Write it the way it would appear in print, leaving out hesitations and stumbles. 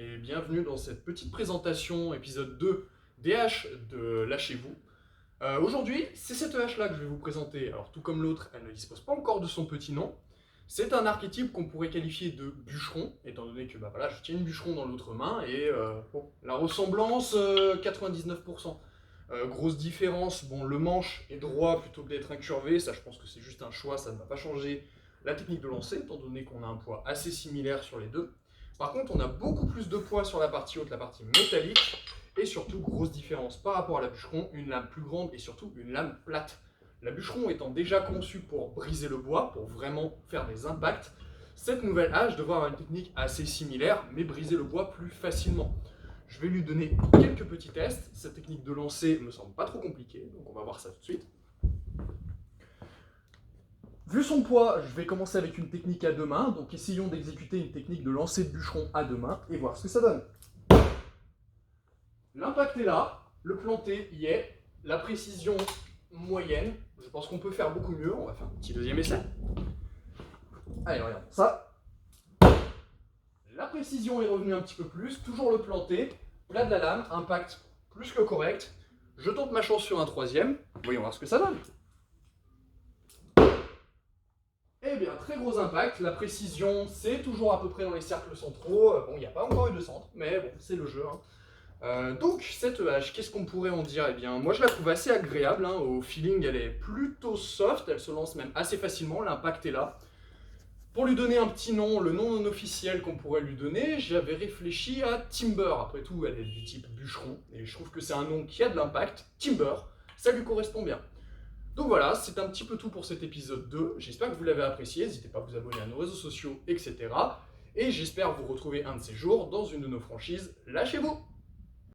et bienvenue dans cette petite présentation, épisode 2 des haches de Lâchez-vous. Aujourd'hui, c'est cette hache-là que je vais vous présenter. Alors tout comme l'autre, elle ne dispose pas encore de son petit nom. C'est un archétype qu'on pourrait qualifier de bûcheron, étant donné que voilà, je tiens une bûcheron dans l'autre main, et la ressemblance, 99%. Grosse différence, bon, le manche est droit plutôt que d'être incurvé, ça je pense que c'est juste un choix, ça ne va pas changer la technique de lancer, étant donné qu'on a un poids assez similaire sur les deux. Par contre, on a beaucoup plus de poids sur la partie haute, la partie métallique, et surtout, grosse différence par rapport à la bûcheron, une lame plus grande et surtout une lame plate. La bûcheron étant déjà conçue pour briser le bois, pour vraiment faire des impacts, cette nouvelle hache devrait avoir une technique assez similaire, mais briser le bois plus facilement. Je vais lui donner quelques petits tests. Cette technique de lancer me semble pas trop compliquée, donc on va voir ça tout de suite. Vu son poids, je vais commencer avec une technique à deux mains, donc essayons d'exécuter une technique de lancer de bûcheron à deux mains et voir ce que ça donne. L'impact est là, le planté y est, la précision moyenne, je pense qu'on peut faire beaucoup mieux, on va faire un petit deuxième essai. Allez, regarde ça. La précision est revenue un petit peu plus, toujours le planté, plat de la lame, impact plus que correct. Je tente ma chance sur un troisième, voyons voir ce que ça donne. Eh bien, très gros impact, la précision c'est toujours à peu près dans les cercles centraux. Bon, il n'y a pas encore eu de centre, mais bon, c'est le jeu. Donc, cette hache, qu'est-ce qu'on pourrait en dire? Eh bien, moi je la trouve assez agréable, au feeling elle est plutôt soft, elle se lance même assez facilement, l'impact est là. Pour lui donner un petit nom, le nom non officiel qu'on pourrait lui donner, j'avais réfléchi à Timber. Après tout, elle est du type bûcheron, et je trouve que c'est un nom qui a de l'impact. Timber, ça lui correspond bien. Donc voilà, c'est un petit peu tout pour cet épisode 2. J'espère que vous l'avez apprécié. N'hésitez pas à vous abonner à nos réseaux sociaux, etc. Et j'espère vous retrouver un de ces jours dans une de nos franchises. Lâchez-vous!